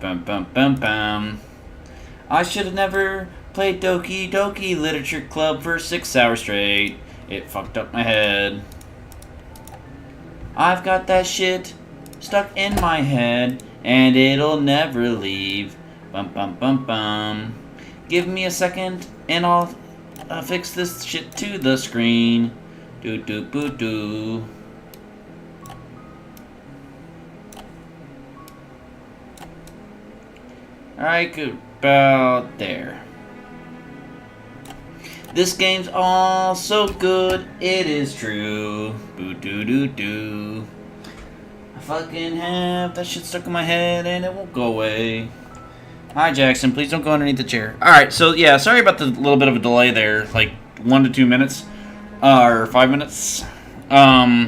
Bum bum bum bum. I should have never played Doki Doki Literature Club for 6 hours straight. It fucked up my head. I've got that shit stuck in my head, and it'll never leave. Bum bum bum bum. Give me a second, and I'll fix this shit to the screen. Do do boo do. Alright, good. About there. This game's all so good, it is true. Boo doo doo doo. I fucking have that shit stuck in my head and it won't go away. Hi Jackson, please don't go underneath the chair. Alright, so yeah, sorry about the little bit of a delay there, like 1 to 2 minutes. Or 5 minutes. I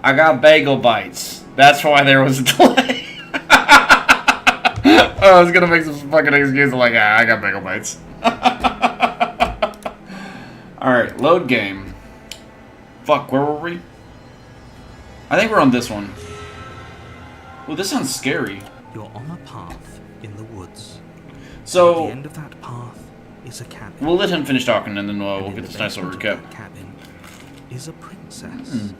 got bagel bites. That's why there was a delay. I was gonna make some fucking excuse like, I got bagel bites. Alright, load game. Fuck, where were we? I think we're on this one. Well, this sounds scary. You're on a path in the woods. So, at the end of that path is a cabin. We'll let him finish talking and then we'll and get in this the nice little basement recap. of that cabin is a princess.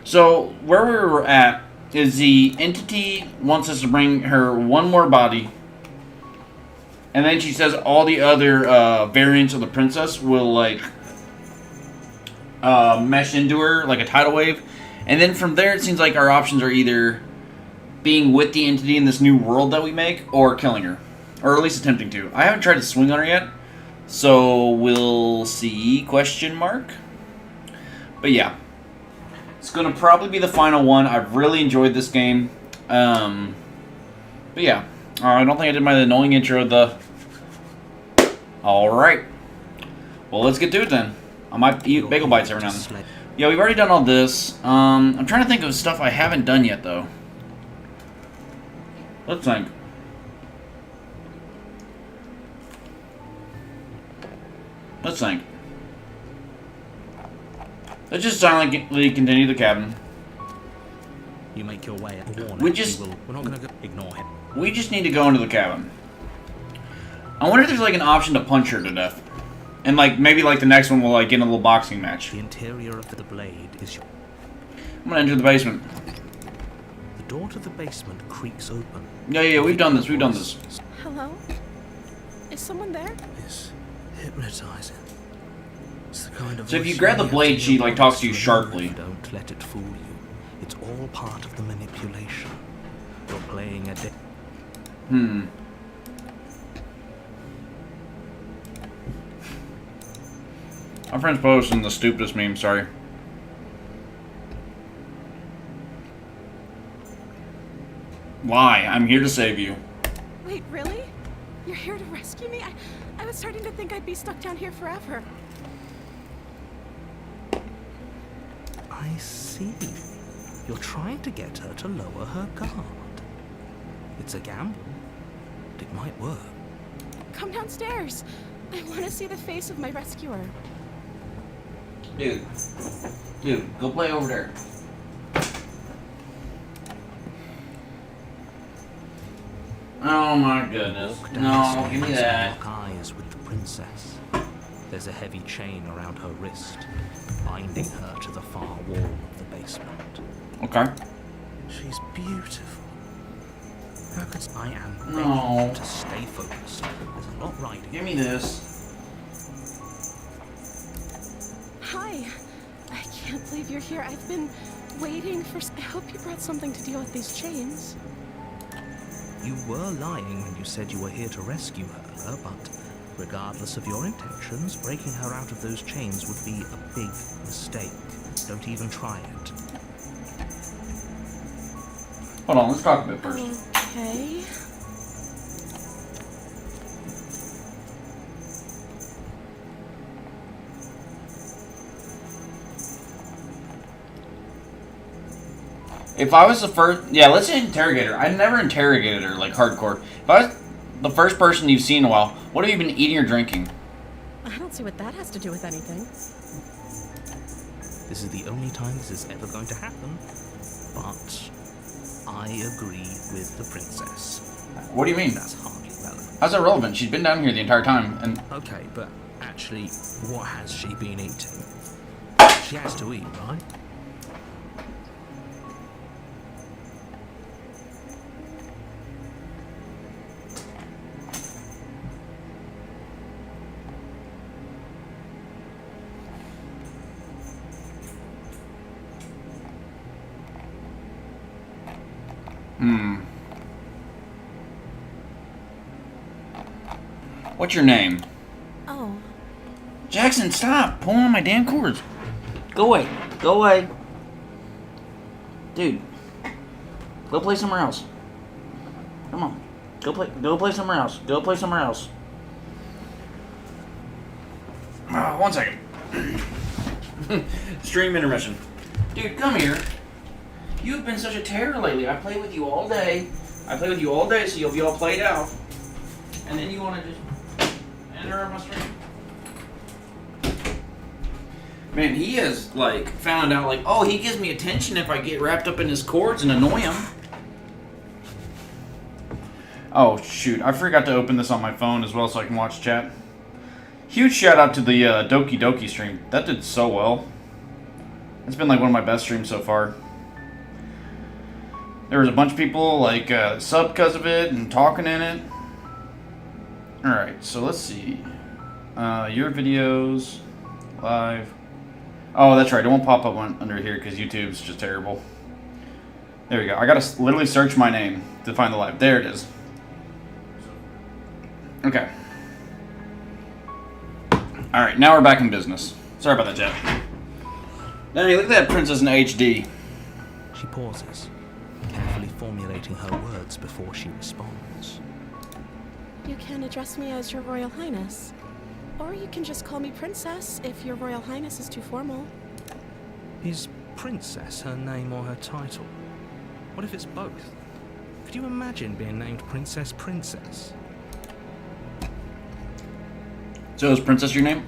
So, where we were at is the entity wants us to bring her one more body. And then she says all the other variants of the princess will, like, mesh into her like a tidal wave. And then from there, it seems like our options are either being with the entity in this new world that we make or killing her. Or at least attempting to. I haven't tried to swing on her yet. So, we'll see, question mark. But yeah. It's going to probably be the final one. I've really enjoyed this game. But yeah. I don't think I did my annoying intro of the... Alright. Well, let's get to it then. I might eat bagel bites every now and then. Yeah, we've already done all this. I'm trying to think of stuff I haven't done yet, though. Let's think. Let's think. Let's just silently continue the cabin. You make your way at the warning. We're not going to ignore him. We just need to go into the cabin. I wonder if there's like an option to punch her to death. And like maybe like the next one will like get in a little boxing match. The interior of the blade is your... I'm gonna enter the basement. The door to the basement creaks open. Yeah, we've done this, we've done this. Hello? Is someone there? It's hypnotizing. It's the kind of So if you grab the blade, she like talks to you sharply. Don't let it fool you. It's all part of the manipulation. You're playing a My friend's posting the stupidest meme, sorry. Lie, I'm here to save you. Wait, really? You're here to rescue me? I was starting to think I'd be stuck down here forever. I see. You're trying to get her to lower her guard. It's a gamble, but it might work. Come downstairs. I want to see the face of my rescuer. Dude, go play over there. Oh my goodness. Walk No, downstairs give me and that. lock eyes with the princess. There's a heavy chain around her wrist, binding her to the far wall of the basement. Okay. She's beautiful. How could I am begging No. you to stay focused? There's a lot riding. Give me this. Hi. I can't believe you're here. I've been waiting for... I hope you brought something to deal with these chains. You were lying when you said you were here to rescue her, but regardless of your intentions, breaking her out of those chains would be a big mistake. Don't even try it. Hold on, let's talk a bit first. Okay. If I was the first... Yeah, let's interrogate her. I never interrogated her, like, hardcore. If I was the first person you've seen in a while, what have you been eating or drinking? I don't see what that has to do with anything. This is the only time this is ever going to happen, but I agree with the princess. What do you mean? That's hardly relevant. How's that relevant? She's been down here the entire time, and... Okay, but actually, what has she been eating? She has to eat, right? What's your name? Oh, Jackson, stop pulling on my damn cords. Go away. Go away. Dude. Go play somewhere else. Come on. Go play somewhere else. Go play somewhere else. 1 second. Stream intermission. Dude, come here. You've been such a terror lately. I play with you all day. So you'll be all played out. And then you want to just interrupt my stream? Man, he has, like, found out, like, oh, he gives me attention if I get wrapped up in his cords and annoy him. Oh, shoot. I forgot to open this on my phone as well so I can watch chat. Huge shout out to the Doki Doki stream. That did so well. It's been, like, one of my best streams so far. There was a bunch of people, like, sub because of it and talking in it. Alright, so let's see. Your videos, live. Oh, that's right. It won't pop up under here because YouTube's just terrible. There we go. I gotta literally search my name to find the live. There it is. Okay. Alright, now we're back in business. Sorry about that, Jeff. Danny, look at that princess in HD. She pauses, carefully formulating her words before she responds. you can address me as Your Royal Highness. Or you can just call me Princess if Your Royal Highness is too formal. Is Princess her name or her title? What if it's both? Could you imagine being named Princess Princess? So is Princess your name?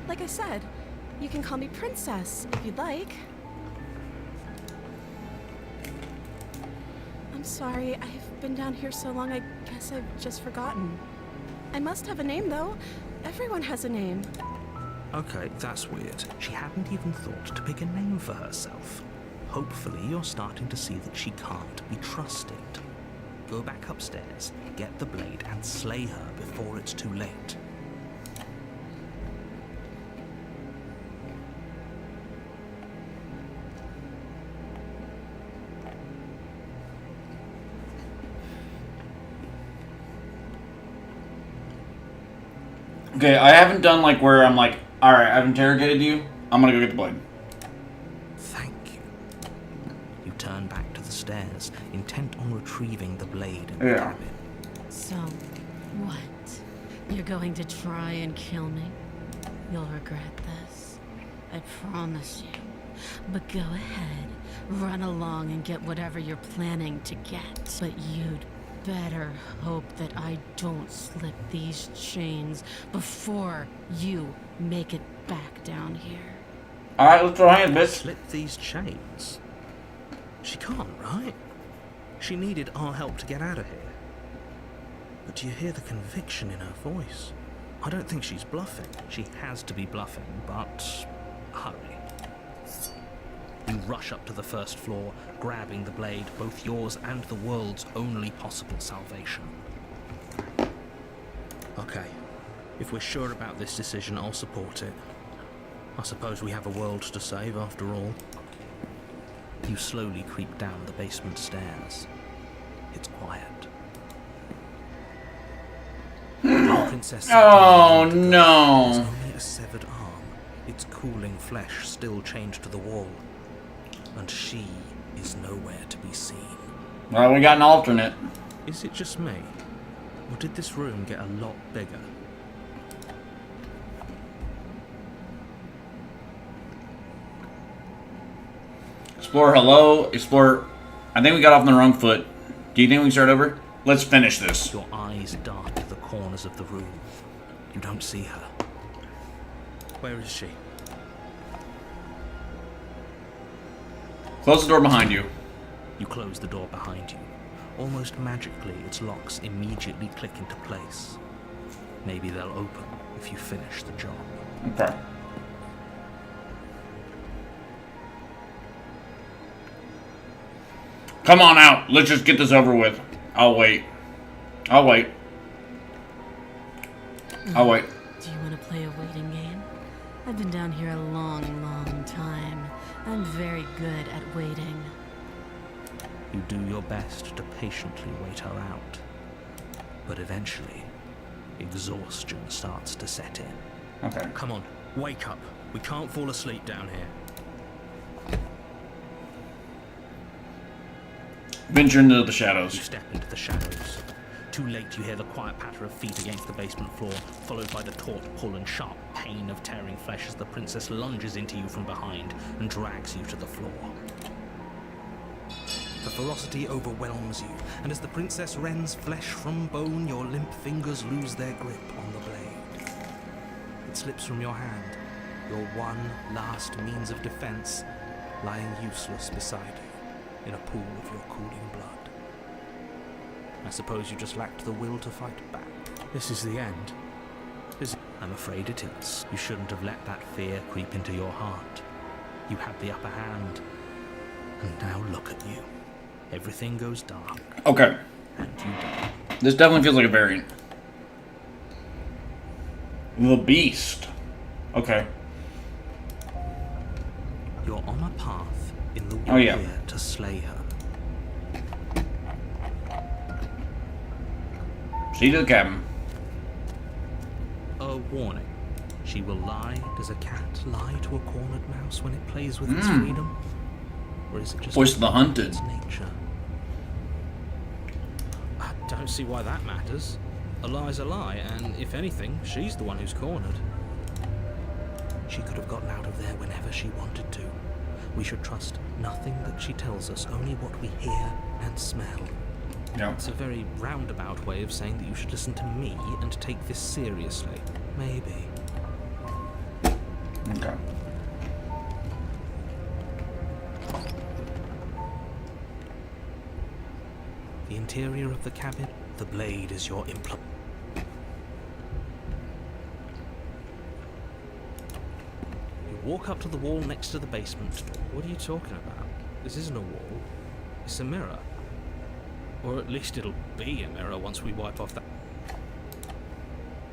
Like I said, you can call me Princess if you'd like. I'm sorry, I've been down here so long I guess I've just forgotten. I must have a name though. Everyone has a name. Okay, that's weird. She hadn't even thought to pick a name for herself. Hopefully you're starting to see that she can't be trusted. Go back upstairs, get the blade, and slay her before it's too late. Okay, I haven't done like where I'm like, alright, I've interrogated you. I'm gonna go get the blade. Thank you. You turn back to the stairs, intent on retrieving the blade in the Yeah. cabin. So, what? You're going to try and kill me? You'll regret this. I promise you. But go ahead. Run along and get whatever you're planning to get. But you'd better hope that I don't slip these chains before you make it back down here. Alright, let's throw hands, bitch. Slip these chains? She can't, right? She needed our help to get out of here. But do you hear the conviction in her voice? I don't think she's bluffing. She has to be bluffing, but hurry. You rush up to the first floor, grabbing the blade, both yours and the world's only possible salvation. Okay, if we're sure about this decision, I'll support it. I suppose we have a world to save after all. You slowly creep down the basement stairs. It's quiet. The princess Oh There's no. only a severed arm, its cooling flesh still chained to the wall. And she is nowhere to be seen. Well, we got an alternate. Is it just me? Or did this room get a lot bigger? Explorer, hello. Explorer, I think we got off on the wrong foot. Do you think we can start over? Let's finish this. Your eyes dart to the corners of the room. You don't see her. Where is she? Close the door behind you. You close the door behind you. Almost magically, its locks immediately click into place. Maybe they'll open if you finish the job. Okay. Come on out. Let's just get this over with. I'll wait. I'll wait. I'll wait. Do you want to play a waiting game? I've been down here a long, long time. I'm very good at waiting. You do your best to patiently wait her out. But eventually, exhaustion starts to set in. Okay. Come on, wake up. We can't fall asleep down here. Venture into the You shadows. step into the shadows. Too late, you hear the quiet patter of feet against the basement floor, followed by the taut pull and sharp pain of tearing flesh as the princess lunges into you from behind and drags you to the floor. The ferocity overwhelms you, and as the princess rends flesh from bone, your limp fingers lose their grip on the blade. It slips from your hand, your one last means of defense, lying useless beside you in a pool of your cooling blood. I suppose you just lacked the will to fight back. This is the end. I'm afraid it is. You shouldn't have let that fear creep into your heart. You had the upper hand. And now look at you. Everything goes dark, Okay. and you die. This definitely feels like a variant. The Beast. Okay. You're on a path in the Oh, yeah. warrior to slay her. See you to the cabin. A warning. She will lie. Does a cat lie to a cornered mouse when it plays with its Mm. freedom? Or is it just Voice of the hunted. its nature? I don't see why that matters. A lie's a lie, and if anything, she's the one who's cornered. She could have gotten out of there whenever she wanted to. We should trust nothing that she tells us, only what we hear and smell. Yeah. It's a very roundabout way of saying that you should listen to me and take this seriously. Maybe. Okay. The interior of the cabin, the blade is your implant. You walk up to the wall next to the basement door. What are you talking about? This isn't a wall. It's a mirror. Or at least it'll be a mirror once we wipe off that.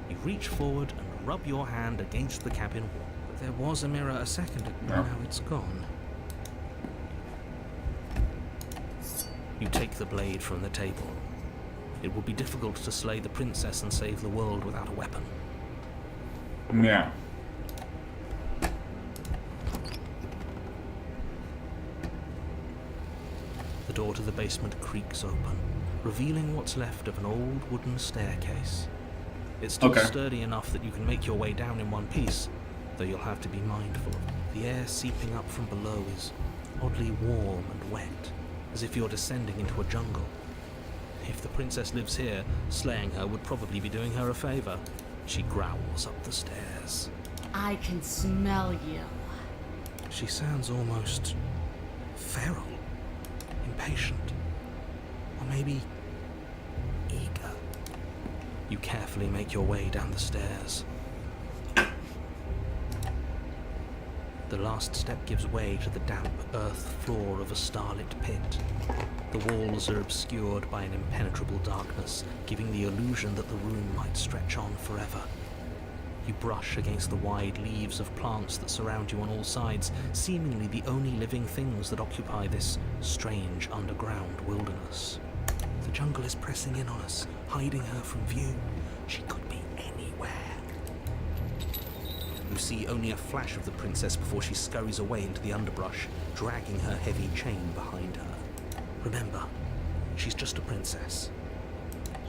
You reach forward and rub your hand against the cabin wall. But there was a mirror a second ago. Yeah. Now it's gone. You take the blade from the table. It will be difficult to slay the princess and save the world without a weapon. Yeah. The door to the basement creaks open, revealing what's left of an old wooden staircase. It's still Okay. sturdy enough that you can make your way down in one piece, though you'll have to be mindful. The air seeping up from below is oddly warm and wet, as if you're descending into a jungle. If the princess lives here, slaying her would probably be doing her a favor. She growls up the stairs. I can smell you. She sounds almost feral, impatient, or maybe eager. You carefully make your way down the stairs. The last step gives way to the damp earth floor of a starlit pit. The walls are obscured by an impenetrable darkness, giving the illusion that the room might stretch on forever. You brush against the wide leaves of plants that surround you on all sides, seemingly the only living things that occupy this strange underground wilderness. The jungle is pressing in on us, hiding her from view. She could be anywhere. You see only a flash of the princess before she scurries away into the underbrush, dragging her heavy chain behind her. Remember, she's just a princess.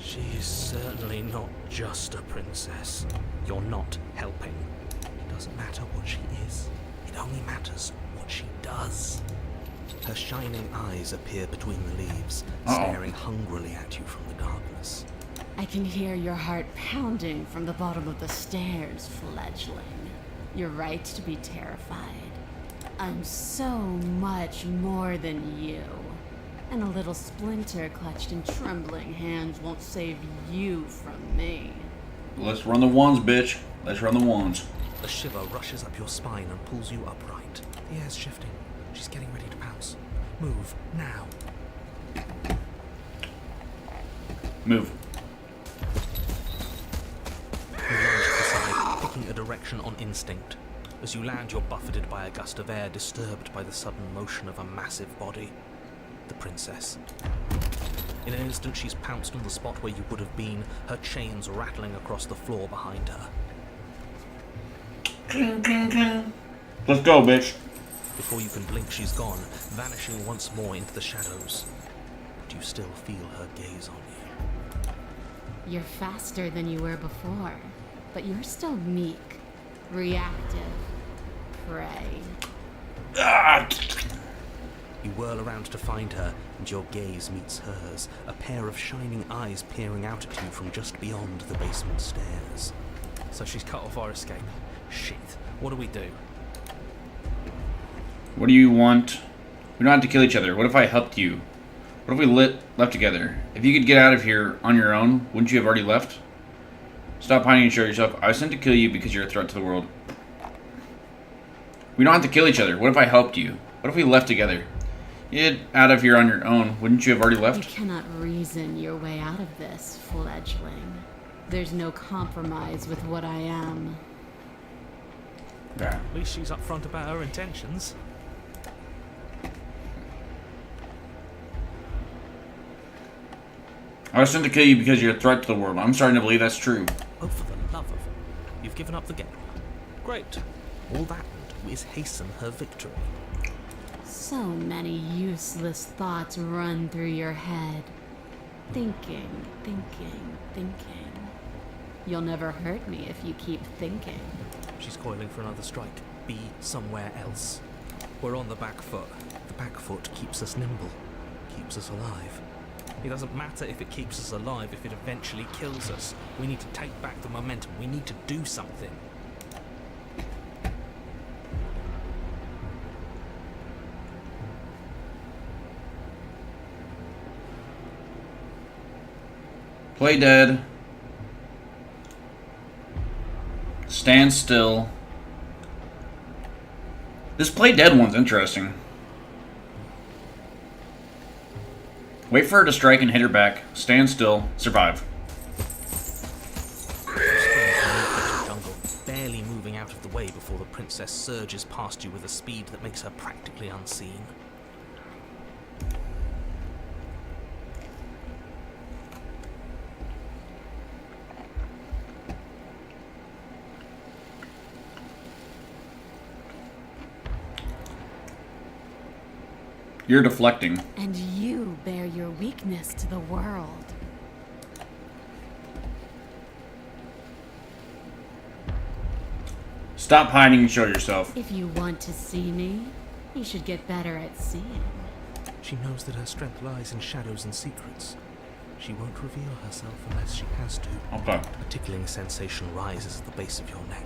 She's certainly not just a princess. You're not helping. It doesn't matter what she is. It only matters what she does. Her shining eyes appear between the leaves, staring hungrily at you from the darkness. I can hear your heart pounding from the bottom of the stairs, fledgling. You're right to be terrified. I'm so much more than you. And a little splinter clutched in trembling hands won't save you from me. Let's run the ones, bitch. Let's run the ones. A shiver rushes up your spine and pulls you upright. The air's shifting. She's getting ready to pounce. Move, now. Move. You lunge to the side, picking a direction on instinct. As you land, you're buffeted by a gust of air, disturbed by the sudden motion of a massive body. The princess. In an instant, she's pounced on the spot where you would have been, her chains rattling across the floor behind her. Let's go, bitch. Before you can blink, she's gone, vanishing once more into the shadows. But you still feel her gaze on you. You're faster than you were before, but you're still meek, reactive, prey. Ah! You whirl around to find her, and your gaze meets hers, a pair of shining eyes peering out at you from just beyond the basement stairs. So she's cut off our escape. Shit, what do we do? What do you want? We don't have to kill each other. What if I helped you? What if we left together? If you could get out of here on your own, wouldn't you have already left? Stop hiding and show yourself. I was sent to kill you because you're a threat to the world. We don't have to kill each other. What if I helped you? What if we left together? You get out of here on your own, wouldn't you have already You left? cannot reason your way out of this, fledgling. There's no compromise with what I am. Yeah. At least she's upfront about her intentions. I was sent to kill you because you're a threat to the world. I'm starting to believe that's true. Oh, for the love of... You've given up the game. Great. All that would do is hasten her victory. So many useless thoughts run through your head. Thinking, thinking, thinking. You'll never hurt me if you keep thinking. She's coiling for another strike. Be somewhere else. We're on the back foot. The back foot keeps us nimble. Keeps us alive. It doesn't matter if it keeps us alive if it eventually kills us. We need to take back the momentum. We need to do something. Play dead. Stand still. This play dead one's interesting. Wait for her to strike and hit her back. Stand still. Survive. Jungle, barely moving out of the way before the princess surges past you with a speed that makes her practically unseen. You're deflecting. And you bear your weakness to the world. Stop hiding and show yourself. If you want to see me, you should get better at seeing. She knows that her strength lies in shadows and secrets. She won't reveal herself unless she has to. Okay. A tickling sensation rises at the base of your neck.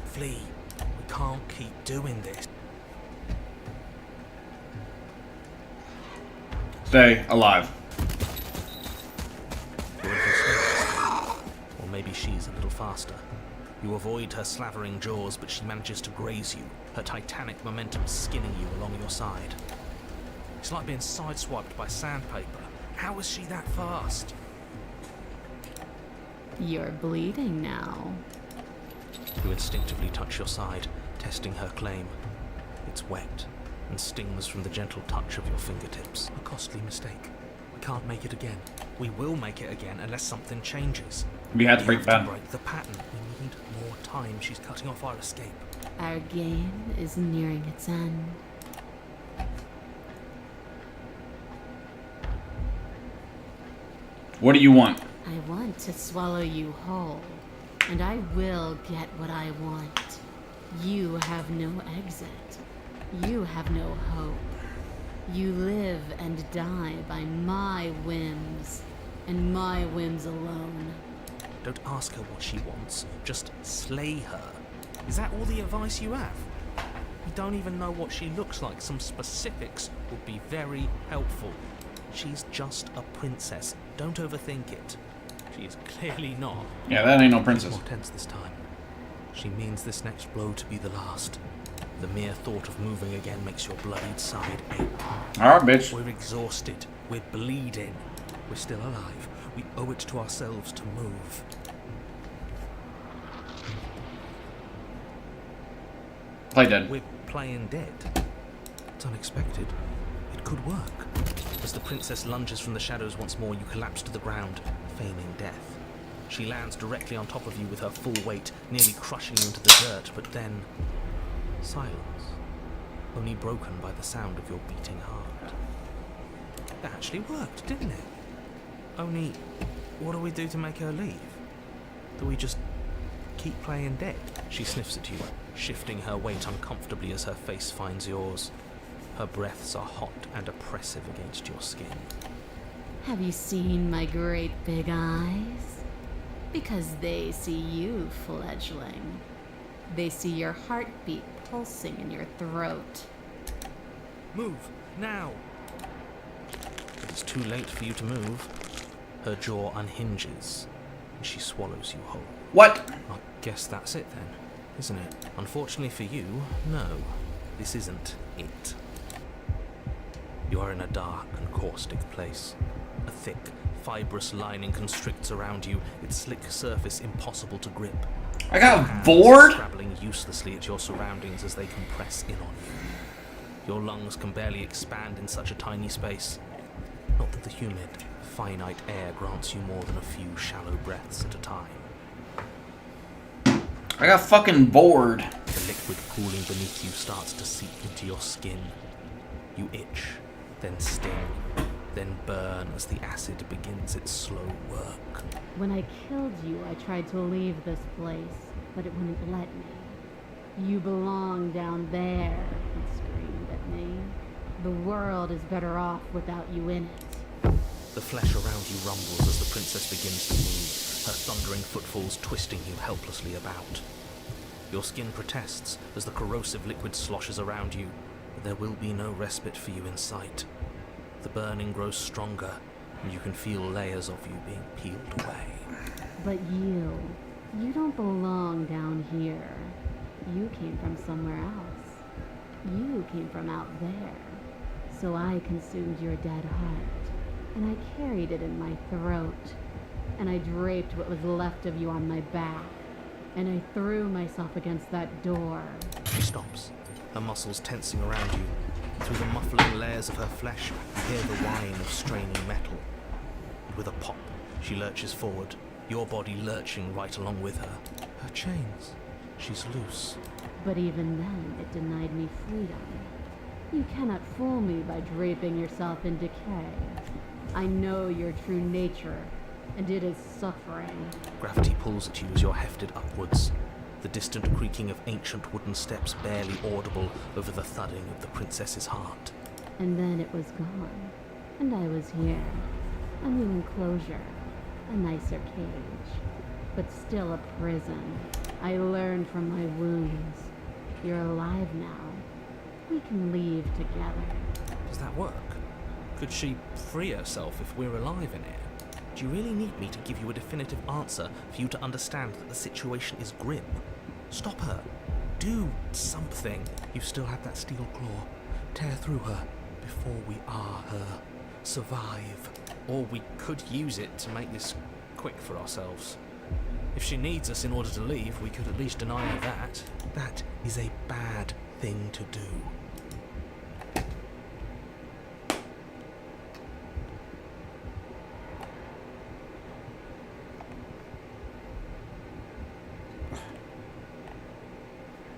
Flee. We can't keep doing this. Stay alive. You're a little slow. Or maybe she's a little faster. You avoid her slavering jaws, but she manages to graze you, her titanic momentum skinning you along your side. It's like being sideswiped by sandpaper. How is she that fast? You're bleeding now. You instinctively touch your side, testing her claim. It's wet and stings from the gentle touch of your fingertips. A costly mistake. We can't make it again. We will make it again unless something changes. We had to break the pattern. break the pattern. We need more time. She's cutting off our escape. Our game is nearing its end. What do you want? I want to swallow you whole, and I will get what I want. You have no exit. You have no hope. You live and die by my whims, and my whims alone. Don't ask her what she wants. Just slay her. Is that all the advice you have? We don't even know what she looks like. Some specifics would be very helpful. She's just a princess. Don't overthink it. She is clearly not. Yeah, that ain't no princess. More tense this time. She means this next blow to be the last. The mere thought of moving again makes your bloodied side ache. Alright, bitch. We're exhausted. We're bleeding. We're still alive. We owe it to ourselves to move. Play dead. We're playing dead. It's unexpected. It could work. As the princess lunges from the shadows once more, you collapse to the ground, feigning death. She lands directly on top of you with her full weight, nearly crushing you into the dirt, but then... silence. Only broken by the sound of your beating heart. That actually worked, didn't it? Only, what do we do to make her leave? Do we just keep playing dead? She sniffs at you, shifting her weight uncomfortably as her face finds yours. Her breaths are hot and oppressive against your skin. Have you seen my great big eyes? Because they see you, fledgling. They see your heartbeat pulsing in your throat. Move, now! It's too late for you to move. Her jaw unhinges, and she swallows you whole. What? I guess that's it then, isn't it? Unfortunately for you, no. This isn't it. You are in a dark and caustic place. A thick, fibrous lining constricts around you, its slick surface impossible to grip. I got Hands bored? scrabbling uselessly at your surroundings as they compress in on you. Your lungs can barely expand in such a tiny space. Not that the humid, finite air grants you more than a few shallow breaths at a time. I got fucking bored. The liquid pooling beneath you starts to seep into your skin. You itch, then sting, then burn as the acid begins its slow work. When I killed you, I tried to leave this place, but it wouldn't let me. You belong down there, he screamed at me. The world is better off without you in it. The flesh around you rumbles as the princess begins to move, her thundering footfalls twisting you helplessly about. Your skin protests as the corrosive liquid sloshes around you, but there will be no respite for you in sight. The burning grows stronger, and you can feel layers of you being peeled away. But you don't belong down here. You came from somewhere else. You came from out there. So I consumed your dead heart, and I carried it in my throat, and I draped what was left of you on my back, and I threw myself against that door. She stops, her muscles tensing around you. Through the muffling layers of her flesh, you hear the whine of straining metal. And with a pop, she lurches forward, your body lurching right along with her. Her chains. She's loose. But even then, it denied me freedom. You cannot fool me by draping yourself in decay. I know your true nature, and it is suffering. Gravity pulls at you as you're hefted upwards. The distant creaking of ancient wooden steps barely audible over the thudding of the princess's heart. And then it was gone, and I was here. A new enclosure, a nicer cage, but still a prison. I learned from my wounds. You're alive now. We can leave together. Does that work? Could she free herself if we're alive in here? Do you really need me to give you a definitive answer for you to understand that the situation is grim? Stop her. Do something. You still have that steel claw. Tear through her before we are her. Survive. Or we could use it to make this quick for ourselves. If she needs us in order to leave, we could at least deny her that. That is a bad thing to do.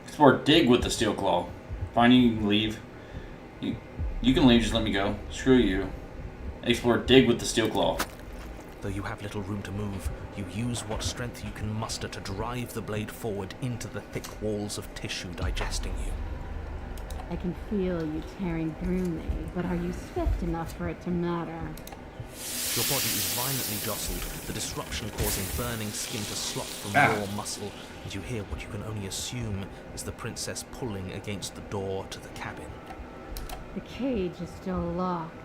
Explore dig with the steel claw. Fine, you can leave. You can leave, just let me go. Screw you. Explore dig with the steel claw. Though you have little room to move, you use what strength you can muster to drive the blade forward into the thick walls of tissue digesting you. I can feel you tearing through me, but are you swift enough for it to matter? Your body is violently jostled, the disruption causing burning skin to slop from raw muscle, and you hear what you can only assume is the princess pulling against the door to the cabin. The cage is still locked.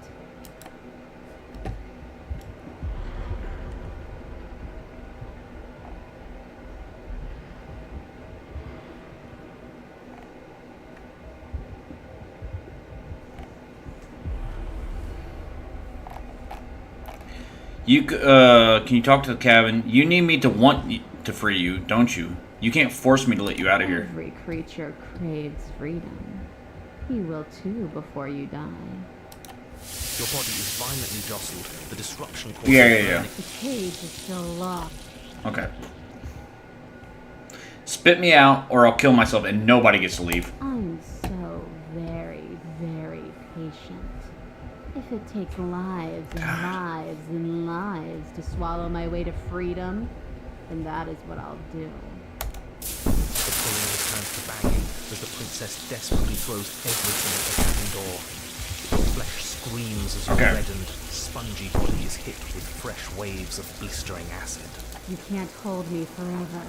Can you talk to the cabin? You need me to want to free you, don't you? You can't force me to let you out of here. Every creature craves freedom. You will too before you die. Your body is violently jostled, the disruption causing Yeah. The cage is still locked. Okay. Spit me out, or I'll kill myself, and nobody gets to leave. I'm so very, very patient. If it takes lives and lives and lives to swallow my way to freedom, then that is what I'll do. The pulling returns to banging as the princess desperately throws everything at the cabin door. Flesh screams as your reddened, spongy body is hit with fresh waves of blistering acid. You can't hold me forever.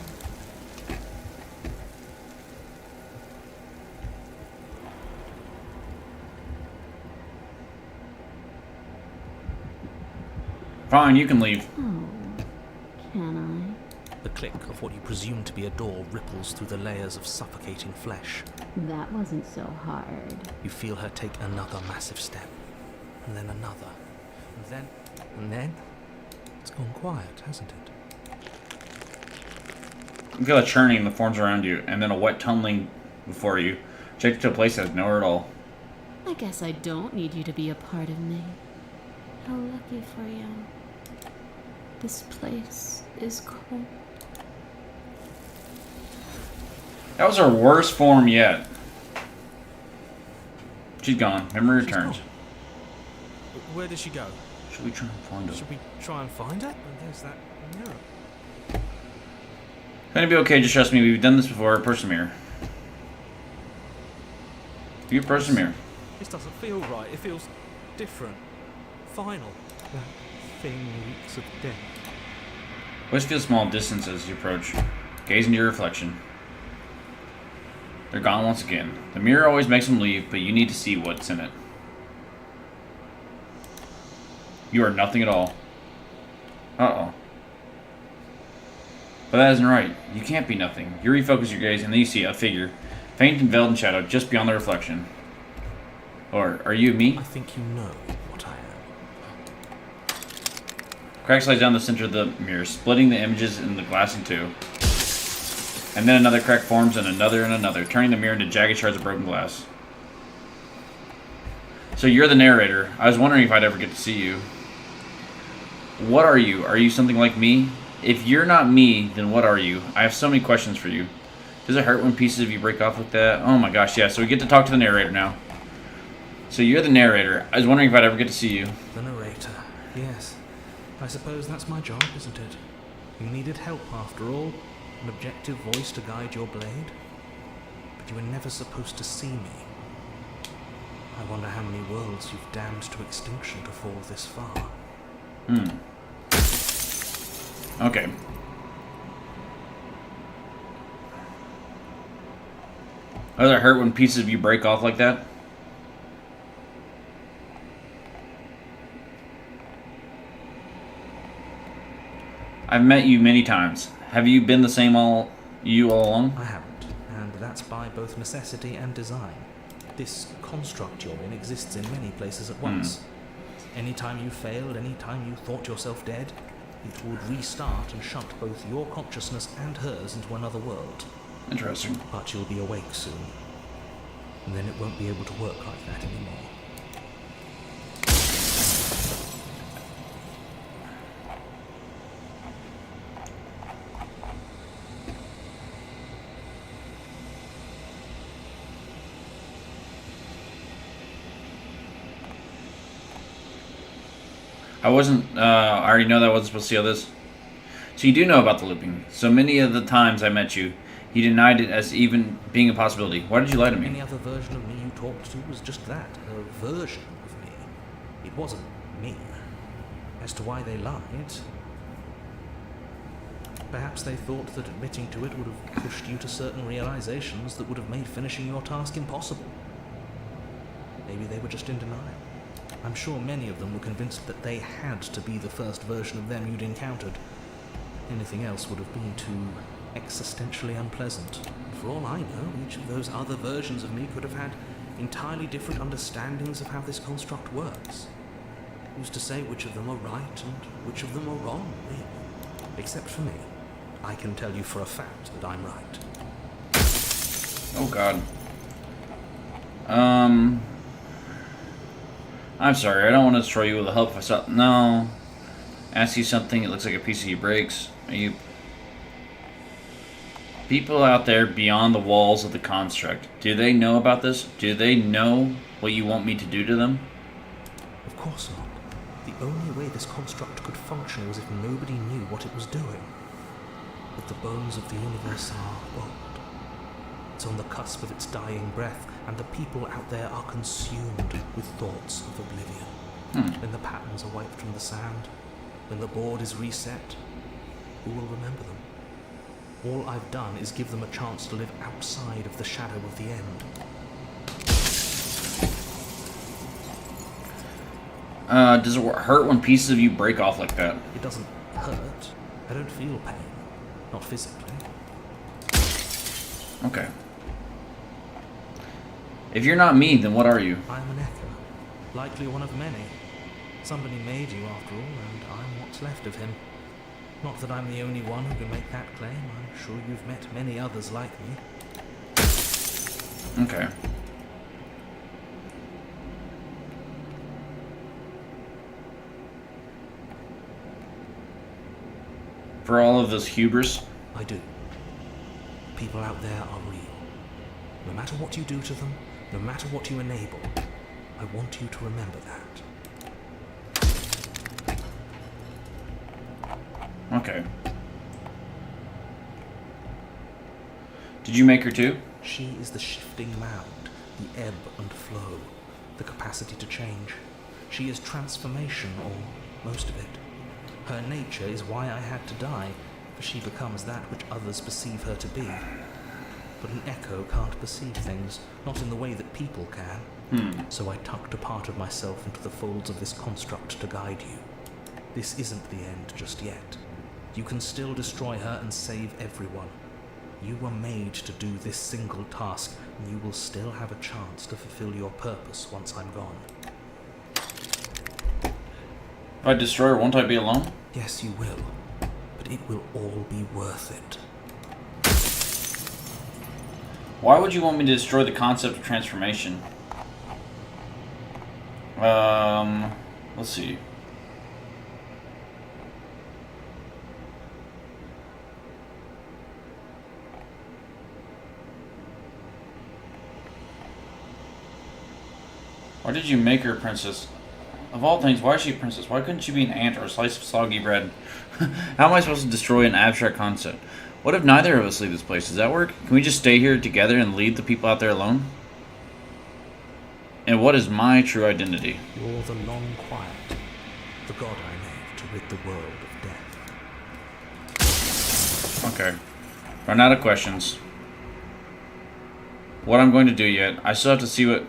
Fine, you can leave. Oh, can The click of what you presume to be a door ripples through the layers of suffocating flesh. I? That wasn't so hard. You feel her take another massive step, and then another, and then it's gone quiet, hasn't it? You feel a churning in the forms around you, and then a wet tumbling before you. Check it to a place that has nowhere at all. I guess I don't need you to be a part of me. How lucky for you. This place is cold. That was her worst form yet. She's gone. Memory returns. Where did she go? Should we try and find her? Should we try and find her? Oh, there's that mirror. It's gonna be okay, just trust me. We've done this before. Approach the mirror. You approach the mirror. This doesn't feel right. It feels different. Final. That thing reeks of death. Always feel small distance as you approach. Gaze into your reflection. They're gone once again. The mirror always makes them leave, but you need to see what's in it. You are nothing at all. Uh-oh. But that isn't right. You can't be nothing. You refocus your gaze, and then you see a figure, faint and veiled in shadow, just beyond the reflection. Or, are you me? I think you know what I am. Crack slides down the center of the mirror, splitting the images in the glass in two. And then another crack forms, and another, turning the mirror into jagged shards of broken glass. So you're the narrator. I was wondering if I'd ever get to see you. What are you? Are you something like me? If you're not me, then what are you? I have so many questions for you. Does it hurt when pieces of you break off like that? Oh my gosh, yeah. So we get to talk to the narrator now. So you're the narrator. I was wondering if I'd ever get to see you. The narrator. Yes. I suppose that's my job, isn't it? You needed help after all. An objective voice to guide your blade. But you were never supposed to see me. I wonder how many worlds you've damned to extinction to fall this far. Okay. Does it hurt when pieces of you break off like that? I've met you many times. Have you been the same all along? I haven't, and that's by both necessity and design. This construct you're in exists in many places at once. Anytime you failed, anytime you thought yourself dead, it would restart and shunt both your consciousness and hers into another world. Interesting. But you'll be awake soon, and then it won't be able to work like that anymore. I already know that I wasn't supposed to see all this. So you do know about the looping. So many of the times I met you, you denied it as even being a possibility. Why did you lie to Any me? other version of me you talked to was just that, a version of me. It wasn't me. As to why they lied, perhaps they thought that admitting to it would have pushed you to certain realizations that would have made finishing your task impossible. Maybe they were just in denial. I'm sure many of them were convinced that they had to be the first version of them you'd encountered. Anything else would have been too existentially unpleasant. And for all I know, each of those other versions of me could have had entirely different understandings of how this construct works. Who's to say which of them are right and which of them are wrong, really? Except for me. I can tell you for a fact that I'm right. Oh god. I'm sorry, I don't want to destroy you with the help of myself. No. Ask you something, it looks like a piece of you breaks. Are you... People out there beyond the walls of the construct, do they know about this? Do they know what you want me to do to them? Of course not. The only way this construct could function was if nobody knew what it was doing. But the bones of the universe are old. It's on the cusp of its dying breath, and the people out there are consumed with thoughts of oblivion. When the patterns are wiped from the sand, when the board is reset, who will remember them? All I've done is give them a chance to live outside of the shadow of the end. Does it hurt when pieces of you break off like that? It doesn't hurt. I don't feel pain. Not physically. Okay. If you're not me, then what are you? I'm an echo. Likely one of many. Somebody made you after all, and I'm what's left of him. Not that I'm the only one who can make that claim. I'm sure you've met many others like me. Okay. For all of this hubris? I do. People out there are real. No matter what you do to them, no matter what you enable, I want you to remember that. Okay. Did you make her too? She is the shifting mound, the ebb and flow, the capacity to change. She is transformation, or most of it. Her nature is why I had to die, for she becomes that which others perceive her to be. But an echo can't perceive things, not in the way that people can. So I tucked a part of myself into the folds of this construct to guide you. This isn't the end just yet. You can still destroy her and save everyone. You were made to do this single task, and you will still have a chance to fulfill your purpose once I'm gone. If I destroy her, won't I be alone? Yes, you will. But it will all be worth it. Why would you want me to destroy the concept of transformation? Let's see. Why did you make her a princess? Of all things, why is she a princess? Why couldn't she be an ant or a slice of soggy bread? How am I supposed to destroy an abstract concept? What if neither of us leave this place? Does that work? Can we just stay here together and leave the people out there alone? And what is my true identity? You're the long quiet, the god I made to rid the world of death. Okay. Run out of questions. What I'm going to do yet. I still have to see what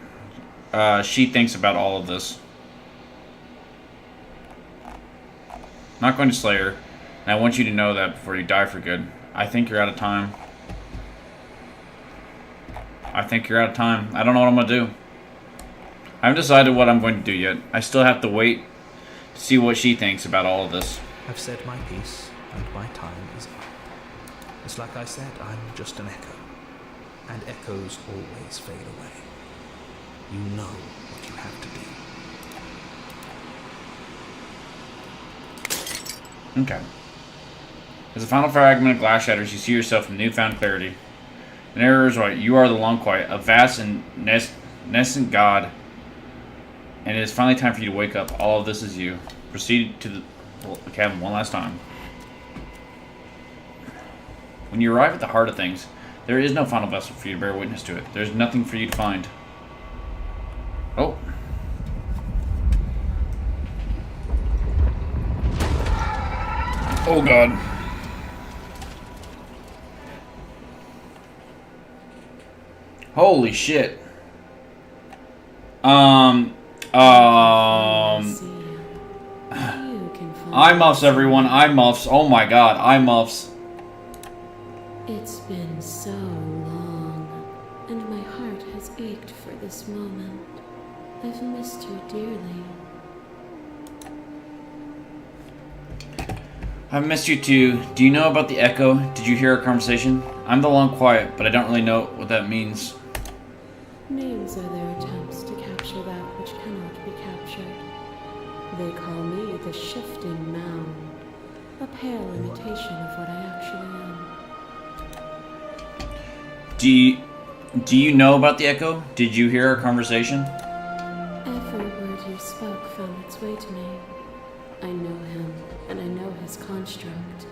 she thinks about all of this. Not going to slay her, and I want you to know that before you die for good. I think you're out of time. I think you're out of time. I don't know what I'm going to do. I haven't decided what I'm going to do yet. I still have to wait to see what she thinks about all of this. I've said my piece, and my time is up. It's like I said, I'm just an echo. And echoes always fade away. You know what you have to do. Okay. As the final fragment of glass shatters, you see yourself in newfound clarity. The narrator is right. You are the Long Quiet, a vast and nascent god. And it is finally time for you to wake up. All of this is you. Proceed to the cabin one last time. When you arrive at the heart of things, there is no final vessel for you to bear witness to it. There's nothing for you to find. Oh. Oh god. Holy shit. Eyemuffs, everyone. Eyemuffs. Oh my god. Eyemuffs. It's been so long, and my heart has ached for this moment. I've missed you dearly. I've missed you too. Do you know about the echo? Did you hear our conversation? I'm the long quiet, but I don't really know what that means. Names are their attempts to capture that which cannot be captured. They call me the shifting mound, a pale imitation of what I actually am. Do you know about the echo? Did you hear our conversation? Every word you spoke found its way to me. I know him, and I know his construct.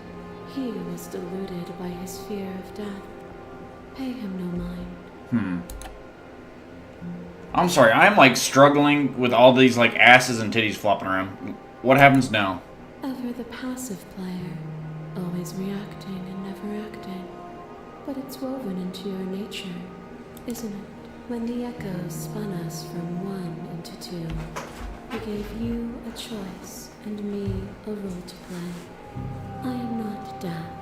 He was deluded by his fear of death. Pay him no mind. I'm sorry, I'm like struggling with all these like asses and titties flopping around. What happens now? Ever the passive player, always reacting and never acting. But it's woven into your nature, isn't it? When the echoes spun us from one into two, he gave you a choice and me a role to play. I am not death,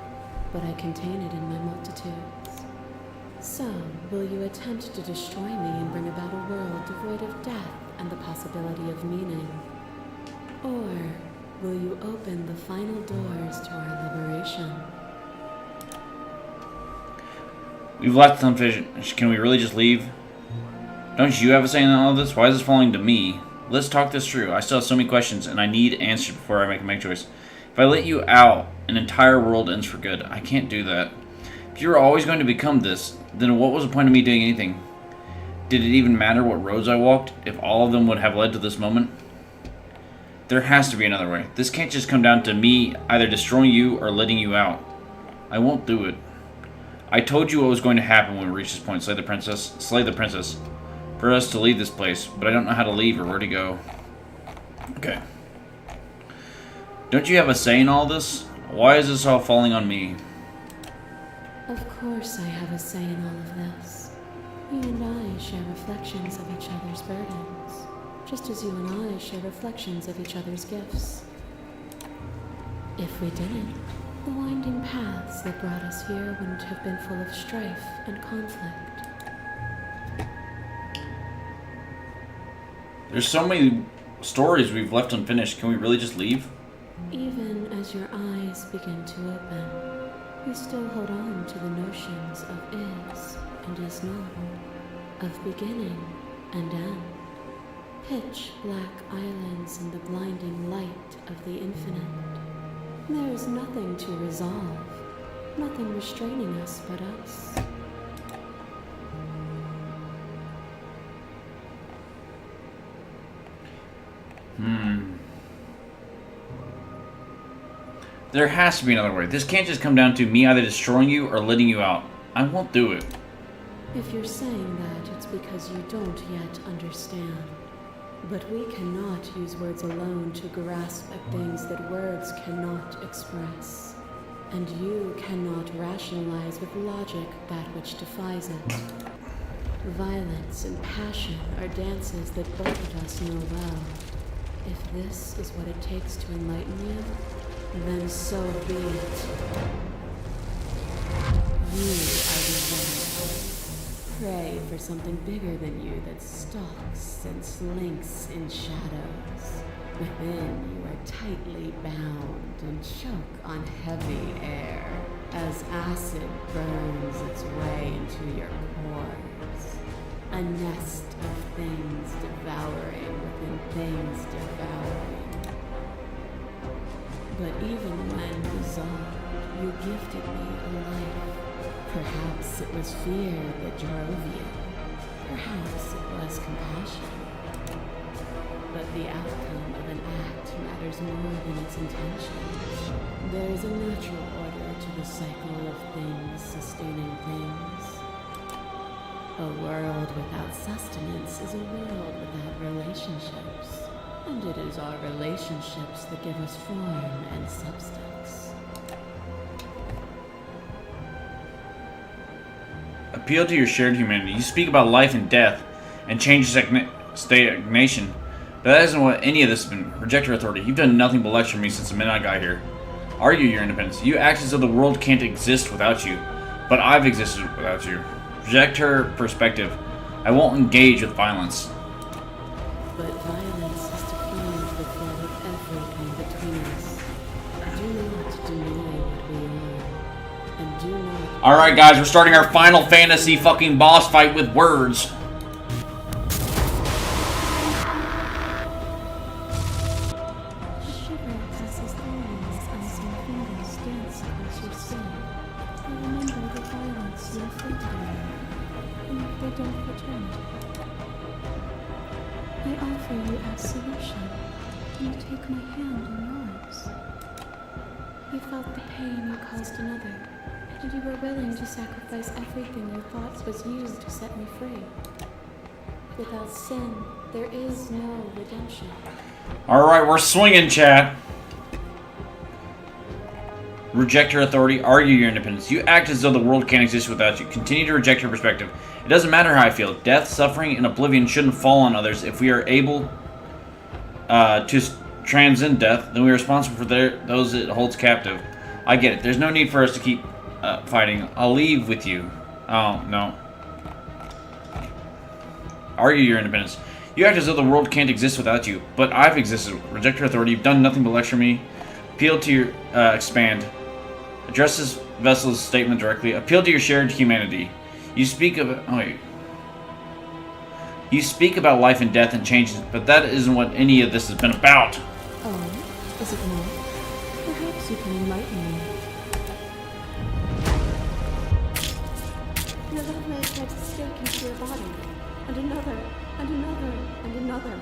but I contain it in my multitudes. So, will you attempt to destroy me and bring about a world devoid of death and the possibility of meaning? Or will you open the final doors to our liberation? We've left unfinished. Can we really just leave? Don't you have a say in all of this? Why is this falling to me? Let's talk this through. I still have so many questions, and I need answers before I make a choice. If I let you out, an entire world ends for good. I can't do that. If you were always going to become this, then what was the point of me doing anything? Did it even matter what roads I walked, if all of them would have led to this moment? There has to be another way. This can't just come down to me either destroying you or letting you out. I won't do it. I told you what was going to happen when we reach this point. Slay the princess. Slay the princess. For us to leave this place, but I don't know how to leave or where to go. Okay. Don't you have a say in all this? Why is this all falling on me? Of course I have a say in all of this. You and I share reflections of each other's burdens, just as you and I share reflections of each other's gifts. If we didn't, the winding paths that brought us here wouldn't have been full of strife and conflict. There's so many stories we've left unfinished. Can we really just leave? Even as your eyes begin to open, you still hold on to the notions of is and is not, of beginning and end. Pitch black islands in the blinding light of the infinite. There is nothing to resolve, nothing restraining us but us. There has to be another way. This can't just come down to me either destroying you or letting you out. I won't do it. If you're saying that, it's because you don't yet understand. But we cannot use words alone to grasp at things that words cannot express. And you cannot rationalize with logic that which defies it. Violence and passion are dances that both of us know well. If this is what it takes to enlighten you, then so be it. You are designed. Pray for something bigger than you that stalks and slinks in shadows. Within, you are tightly bound and choke on heavy air as acid burns its way into your pores. A nest of things devouring within things devouring. But even when dissolved, you gifted me a life. Perhaps it was fear that drove you. Perhaps it was compassion. But the outcome of an act matters more than its intentions. There is a natural order to the cycle of things sustaining things. A world without sustenance is a world without relationships. And it is our relationships that give us form and substance. appeal to your shared humanity. You speak about life and death and change stagnation. But that isn't what any of this has been. Reject your authority. You've done nothing but lecture me since the minute I got here. Argue your independence. You act as though the world can't exist without you. But I've existed without you. Reject her perspective. I won't engage with violence. But violence is defined the flood of everything between us. Do not deny what we are, and do not... Alright guys, we're starting our Final Fantasy fucking boss fight with words. Shivers as his thorns and some fingers dance across your skin. I remember the violence you inflicted on me, and if they don't return, I offer you absolution, and you take my hand in yours. You felt the pain you caused another, and you were willing to sacrifice everything you thought was used to set me free. Without sin, there is no redemption. Alright, we're swinging, chat. Reject her authority. Argue your independence. You act as though the world can't exist without you. Continue to reject her perspective. It doesn't matter how I feel. Death, suffering, and oblivion shouldn't fall on others. If we are able to transcend death, then we are responsible for those it holds captive. I get it. There's no need for us to keep fighting. I'll leave with you. Oh, no. Argue your independence. You act as though the world can't exist without you, but I've existed. Reject your authority. You've done nothing but lecture me. Appeal to your... expand. Address this vessel's statement directly. Appeal to your shared humanity. You speak of... Oh, wait. You speak about life and death and changes, but that isn't what any of this has been about. Oh, is it not? Perhaps you can enlighten me. Your love knife drives a stake into your body, and another, and another, and another.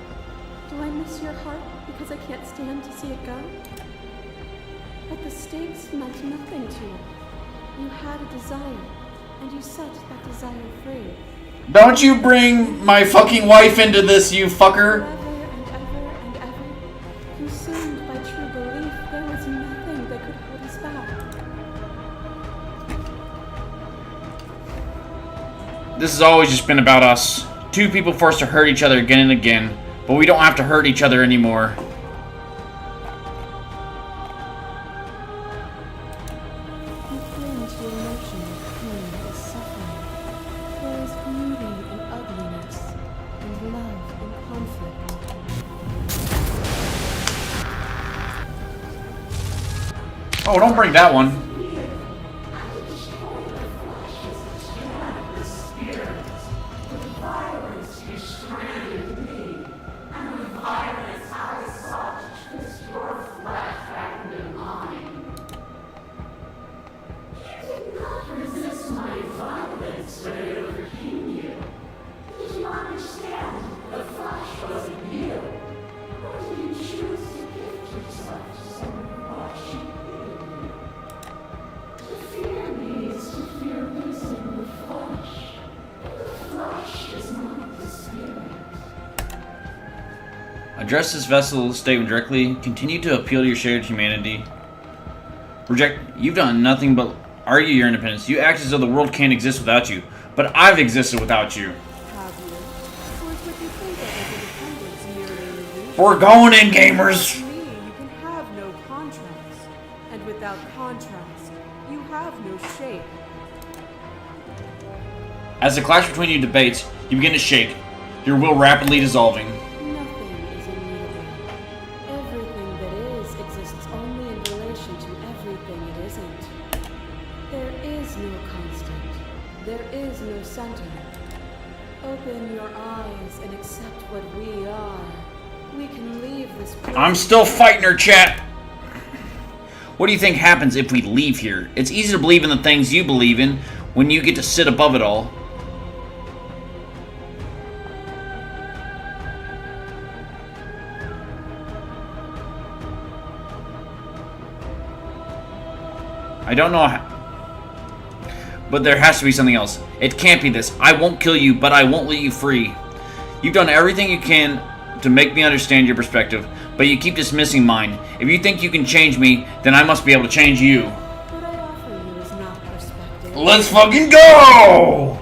Do I miss your heart because I can't stand to see it go? But the stakes meant nothing to you. You had a desire, and you set that desire free. Don't you bring my fucking wife into this, you fucker! Forever and ever and ever, consumed by true belief, there was nothing that could hold us back. This has always just been about us. Two people forced to hurt each other again and again, but we don't have to hurt each other anymore. You cling to your notion of pain as suffering. There is beauty in ugliness, and love in conflict. Oh, don't bring that one. Address this vessel's statement directly. Continue to appeal to your shared humanity. Reject. You've done nothing but argue your independence. You act as though the world can't exist without you, but I've existed without you. Have you? Or is what you think of as independence merely an illusion? We're going in, gamers. To me, you can have no contrast. And without contrast, you have no shape. As the clash between you debates, you begin to shake, your will rapidly dissolving. Nothing is immutable. Everything that is exists only in relation to everything it isn't. There is no constant. There is no center. Open your eyes and accept what we are. We can leave this place. I'm still fighting her, chat. What do you think happens if we leave here? It's easy to believe in the things you believe in when you get to sit above it all. I don't know how, but there has to be something else. It can't be this. I won't kill you, but I won't let you free. You've done everything you can to make me understand your perspective, but you keep dismissing mine. If you think you can change me, then I must be able to change you. What I offer you is not perspective. Let's fucking go!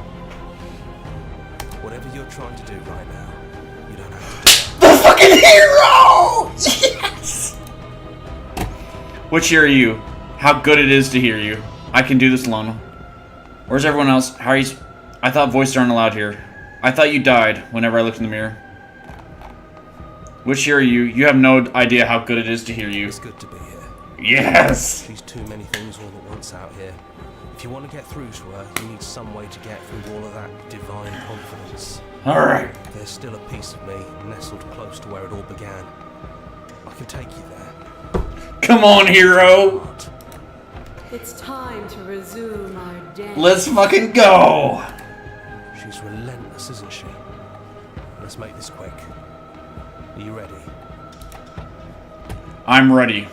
fucking hero! Yes! Which year are you? How good it is to hear you. I can do this alone. Where's everyone else? How are you? I thought voices aren't allowed here. I thought you died whenever I looked in the mirror. Which year are you? You have no idea how good it is to hear you. It's good to be here. Yes! She's too many things all at once out here. If you want to get through to her, you need some way to get through all of that divine confidence. Alright. There's still a piece of me nestled close to where it all began. I can take you there. Come on, hero! But It's time to resume our day. Let's fucking go! she's relentless, isn't she? Let's make this quick. Are you ready? I'm ready.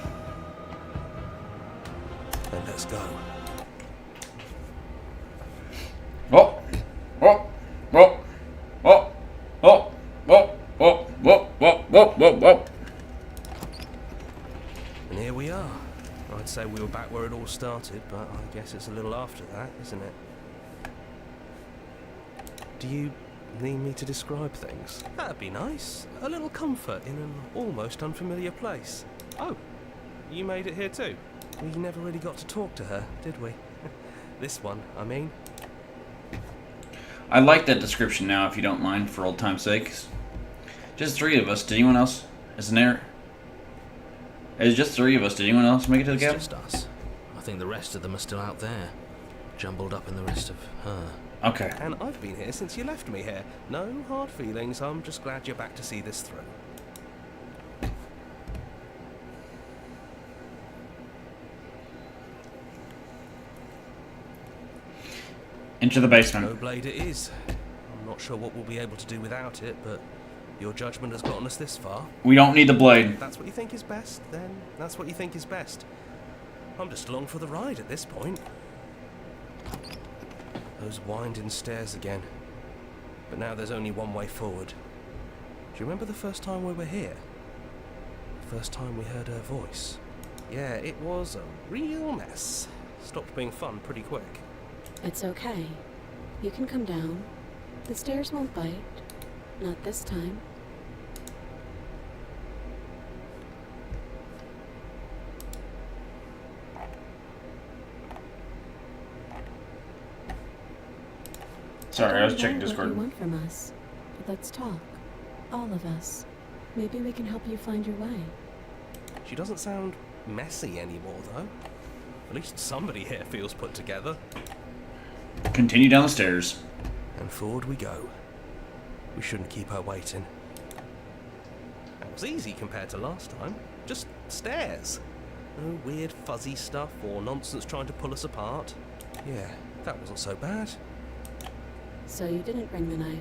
Then let's go. Oh! Oh! Oh! Oh! Oh! Oh! Oh! Oh! Oh! Oh! Oh! Oh! And here we are. I'd say we were back where it all started, but I guess it's a little after that, isn't it? Do you need me to describe things? That'd be nice. A little comfort in an almost unfamiliar place. Oh, you made it here too? We never really got to talk to her, did we? This one, I mean. I like that description now, if you don't mind, for old time's sake. Just 3 of us. Did anyone else? Isn't there? It's just 3 of us. Did anyone else make it to the It's cabin? just us. I think the rest of them are still out there, jumbled up in the rest of her. Okay. And I've been here since you left me here. No hard feelings, I'm just glad you're back to see this through. Into the No basement. blade it is. I'm not sure what we'll be able to do without it, but your judgment has gotten us this far. We don't need the blade. If that's what you think is best, then that's what you think is best. I'm just along for the ride at this point. Those winding stairs again. But now there's only one way forward. Do you remember the first time we were here? The first time we heard her voice? Yeah, it was a real mess. Stopped being fun pretty quick. It's okay. You can come down. The stairs won't bite. Not this time. Sorry, I was don't checking know what you Discord. want from us, but let's talk. All of us. Maybe we can help you find your way. She doesn't sound messy anymore, though. At least somebody here feels put together. Continue down the stairs. And forward we go. We shouldn't keep her waiting. That was easy compared to last time. Just stairs. No weird fuzzy stuff or nonsense trying to pull us apart. Yeah, that wasn't so bad. So you didn't bring the knife.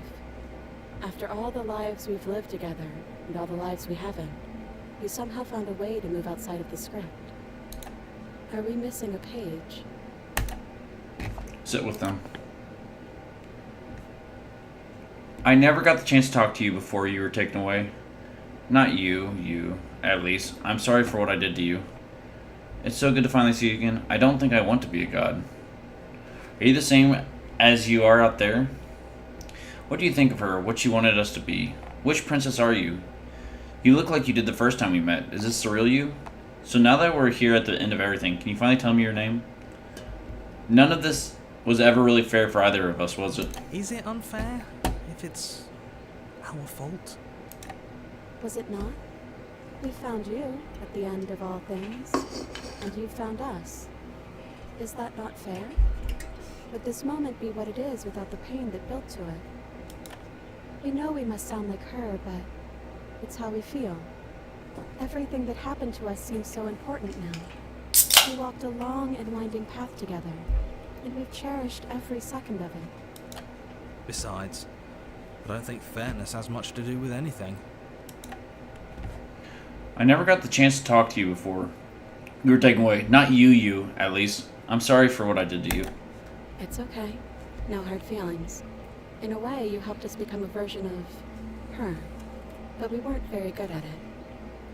After all the lives we've lived together, and all the lives we haven't, you somehow found a way to move outside of the script. Are we missing a page? Sit with them. I never got the chance to talk to you before you were taken away. Not you, at least. I'm sorry for what I did to you. It's so good to finally see you again. I don't think I want to be a god. Are you the same as you are out there? What do you think of her? What she wanted us to be? Which princess are you? You look like you did the first time we met. Is this the real you? So now that we're here at the end of everything, can you finally tell me your name? None of this was ever really fair for either of us, was it? Is it unfair if it's our fault? Was it not? We found you at the end of all things, and you found us. Is that not fair? Would this moment be what it is without the pain that built to it? We know we must sound like her, but it's how we feel. Everything that happened to us seems so important now. We walked a long and winding path together, and we've cherished every second of it. Besides, I don't think fairness has much to do with anything. I never got the chance to talk to you before. You were taken away. Not you, at least. I'm sorry for what I did to you. It's okay. No hard feelings. In a way, you helped us become a version of her. But we weren't very good at it.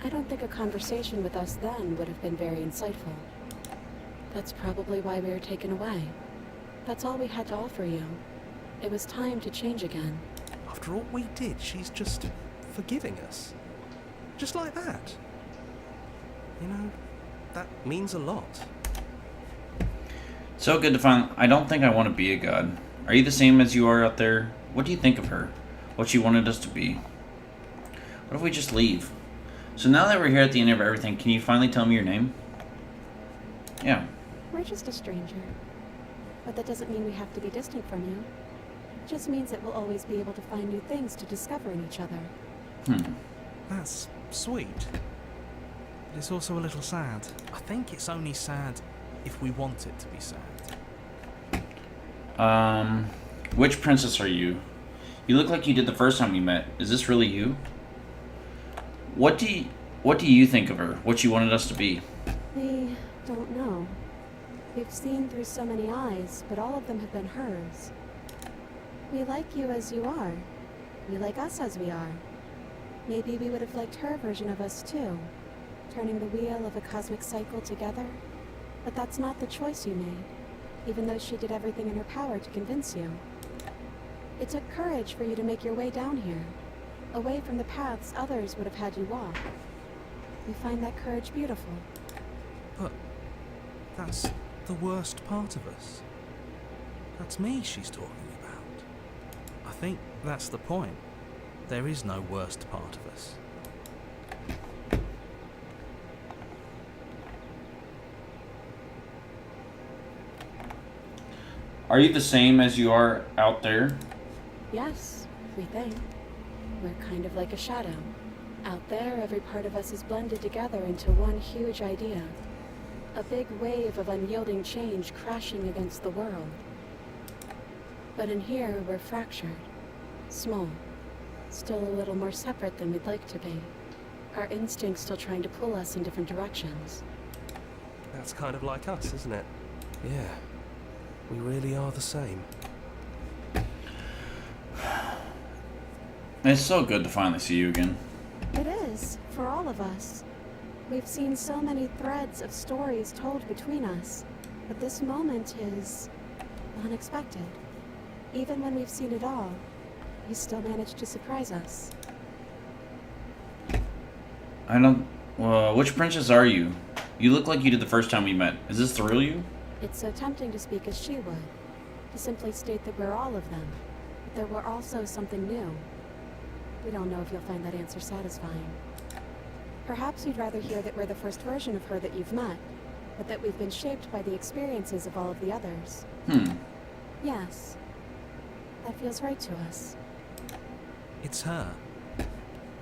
I don't think a conversation with us then would have been very insightful. That's probably why we were taken away. That's all we had to offer you. It was time to change again. After all we did, she's just forgiving us. Just like that. You know, that means a lot. So good to find. I don't think I want to be a god. Are you the same as you are out there? What do you think of her? What she wanted us to be? What if we just leave? So now that we're here at the end of everything, can you finally tell me your name? Yeah. We're just a stranger. But that doesn't mean we have to be distant from you. It just means that we'll always be able to find new things to discover in each other. That's sweet. But it's also a little sad. I think it's only sad if we want it to be sad. Which princess are you? You look like you did the first time we met. Is this really you? What do you think of her? What she wanted us to be? We don't know. We've seen through so many eyes, but all of them have been hers. We like you as you are. We like us as we are. Maybe we would have liked her version of us too, turning the wheel of a cosmic cycle together. But that's not the choice you made, even though she did everything in her power to convince you. It took courage for you to make your way down here, away from the paths others would have had you walk. We find that courage beautiful. But that's the worst part of us. That's me she's talking about. I think that's the point. There is no worst part of us. Are you the same as you are out there? Yes, we think. We're kind of like a shadow. Out there, every part of us is blended together into one huge idea. A big wave of unyielding change crashing against the world. But in here, we're fractured. Small. Still a little more separate than we'd like to be. Our instincts still trying to pull us in different directions. That's kind of like us, isn't it? Yeah, we really are the same. It's so good to finally see you again. It is, for all of us. We've seen so many threads of stories told between us, but this moment is unexpected. Even when we've seen it all, you still manage to surprise us. I don't... which princess are you? You look like you did the first time we met. Is this the real you? It's so tempting to speak as she would, to simply state that we're all of them, but that we're also something new. We don't know if you'll find that answer satisfying. Perhaps you'd rather hear that we're the first version of her that you've met, but that we've been shaped by the experiences of all of the others. Yes. That feels right to us. It's her.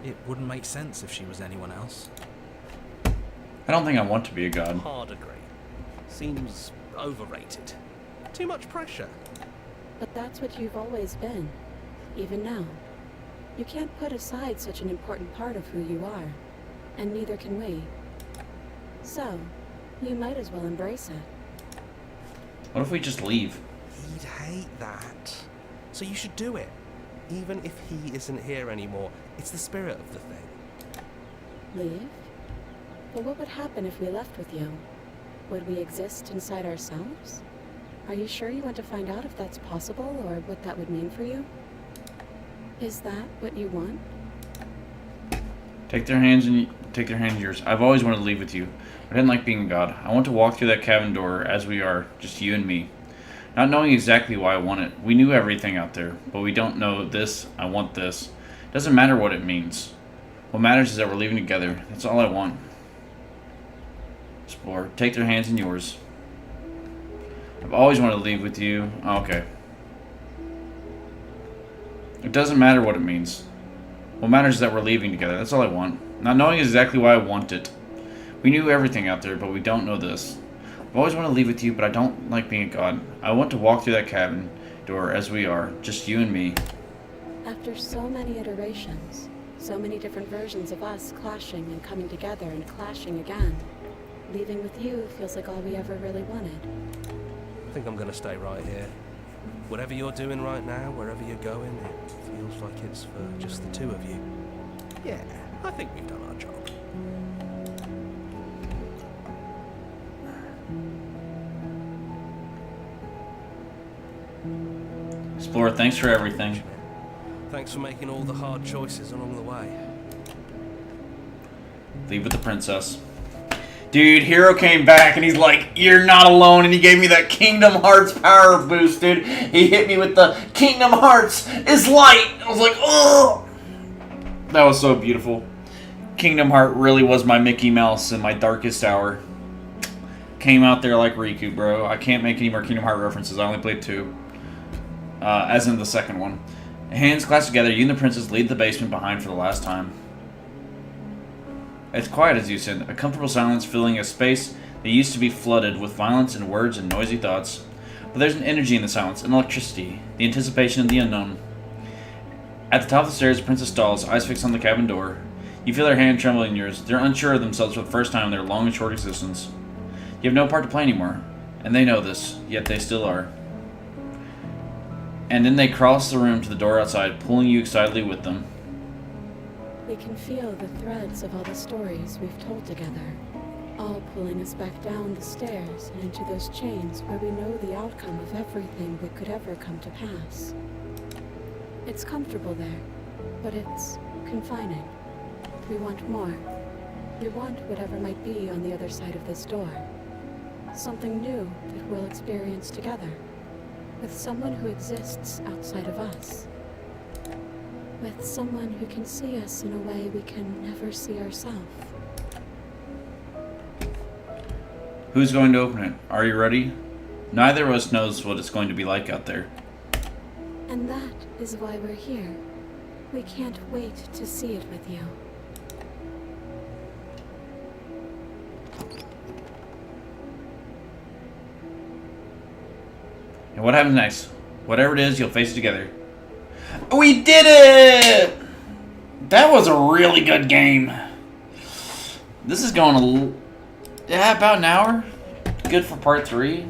It wouldn't make sense if she was anyone else. I don't think I want to be a god. Hard agree. Seems overrated. Too much pressure. But that's what you've always been, even now. You can't put aside such an important part of who you are, and neither can we. So, you might as well embrace it. What if we just leave? He'd hate that. So you should do it. Even if he isn't here anymore, it's the spirit of the thing. Leave? But what would happen if we left with you? Would we exist inside ourselves? Are you sure you want to find out if that's possible, or what that would mean for you? Is that what you want? Take their hands in yours. I've always wanted to leave with you. I didn't like being a god. I want to walk through that cabin door as we are, just you and me. Not knowing exactly why I want it. We knew everything out there, but we don't know this. I want this. Doesn't matter what it means. What matters is that we're leaving together. That's all I want. Explore. Take their hands in yours. I've always wanted to leave with you. Oh, okay. It doesn't matter what it means. What matters is that we're leaving together. That's all I want. Not knowing exactly why I want it. We knew everything out there, but we don't know this. I've always wanted to leave with you, but I don't like being a god. I want to walk through that cabin door as we are, just you and me. After so many iterations, so many different versions of us clashing and coming together and clashing again, leaving with you feels like all we ever really wanted. I think I'm gonna stay right here. Whatever you're doing right now, wherever you're going, it feels like it's for just the two of you. Yeah, I think we've done our job. Explorer, thanks for everything. Thanks for making all the hard choices along the way. Leave with the princess. Dude, Hero came back and he's like, you're not alone, and he gave me that Kingdom Hearts power boost, dude. He hit me with the Kingdom Hearts is light. I was like, oh! That was so beautiful. Kingdom Heart really was my Mickey Mouse in my darkest hour. Came out there like Riku, bro. I can't make any more Kingdom Heart references. I only played 2. As in the second one. Hands clasped together, you and the princess leave the basement behind for the last time. It's quiet as you sit, a comfortable silence filling a space that used to be flooded with violence and words and noisy thoughts. But there's an energy in the silence, an electricity, the anticipation of the unknown. At the top of the stairs, the princess stalls, eyes fixed on the cabin door. You feel their hand tremble in yours. They're unsure of themselves for the first time in their long and short existence. You have no part to play anymore, and they know this, yet they still are. And then they cross the room to the door outside, pulling you excitedly with them. We can feel the threads of all the stories we've told together, all pulling us back down the stairs and into those chains where we know the outcome of everything that could ever come to pass. It's comfortable there, but it's confining. We want more. We want whatever might be on the other side of this door. Something new that we'll experience together, with someone who exists outside of us. With someone who can see us in a way we can never see ourselves. Who's going to open it? Are you ready? Neither of us knows what it's going to be like out there. And that is why we're here. We can't wait to see it with you. And what happens next? Whatever it is, you'll face it together. We did it! That was a really good game. This is going about an hour. Good for part 3.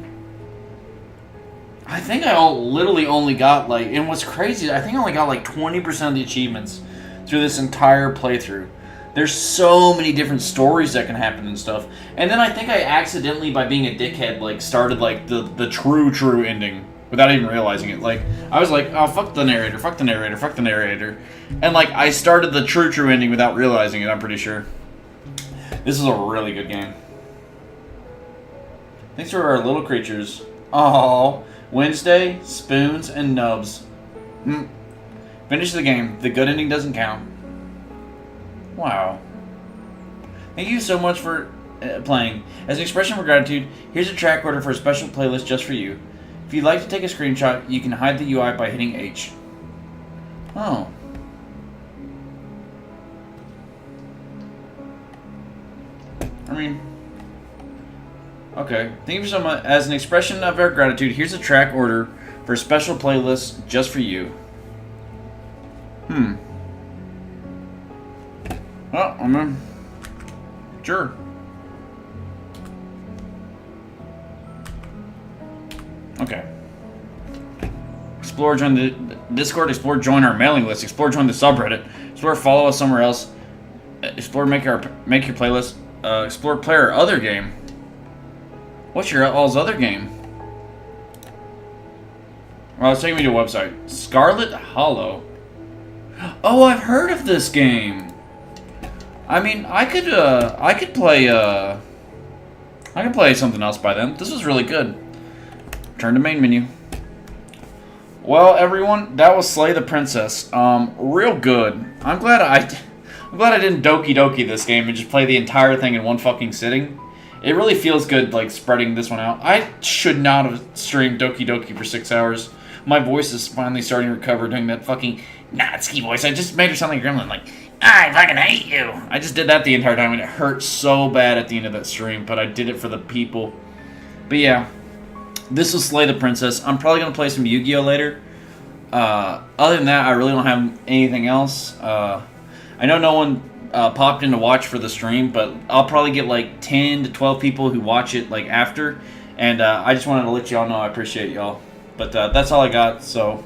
I think I literally only got like, and what's crazy, I think I only got like 20% of the achievements through this entire playthrough. There's so many different stories that can happen and stuff. And then I think I accidentally, by being a dickhead, like started like the true ending. Without even realizing it. Like, I was like, oh, fuck the narrator, fuck the narrator, fuck the narrator. And, like, I started the true ending without realizing it, I'm pretty sure. This is a really good game. Thanks to our little creatures. Oh, Wednesday, Spoons, and Nubs. Finish the game. The good ending doesn't count. Wow. Thank you so much for playing. As an expression of gratitude, here's a track order for a special playlist just for you. If you'd like to take a screenshot, you can hide the UI by hitting H. Oh. I mean... Okay. Thank you so much. As an expression of our gratitude, here's a track order for a special playlist just for you. Well, I mean... Sure. Okay. Explore, join the Discord. Explore, join our mailing list. Explore, join the subreddit. Explore, follow us somewhere else. Explore, make your playlist. Explore, play our other game. What's your all's other game? Well, it's taking me to a website. Scarlet Hollow. Oh, I've heard of this game. I mean, I could play something else by them. This was really good. Turn to main menu. Well, everyone, that was Slay the Princess. Real good. I'm glad I didn't Doki Doki this game and just play the entire thing in one fucking sitting. It really feels good, like, spreading this one out. I should not have streamed Doki Doki for 6 hours. My voice is finally starting to recover doing that fucking Natsuki voice. I just made her sound like a gremlin, like, I fucking hate you. I just did that the entire time, and it hurt so bad at the end of that stream, but I did it for the people. But yeah. This was Slay the Princess. I'm probably going to play some Yu-Gi-Oh! Later. Other than that, I really don't have anything else. I know no one popped in to watch for the stream, but I'll probably get like 10 to 12 people who watch it like after. And I just wanted to let y'all know I appreciate y'all. But that's all I got, so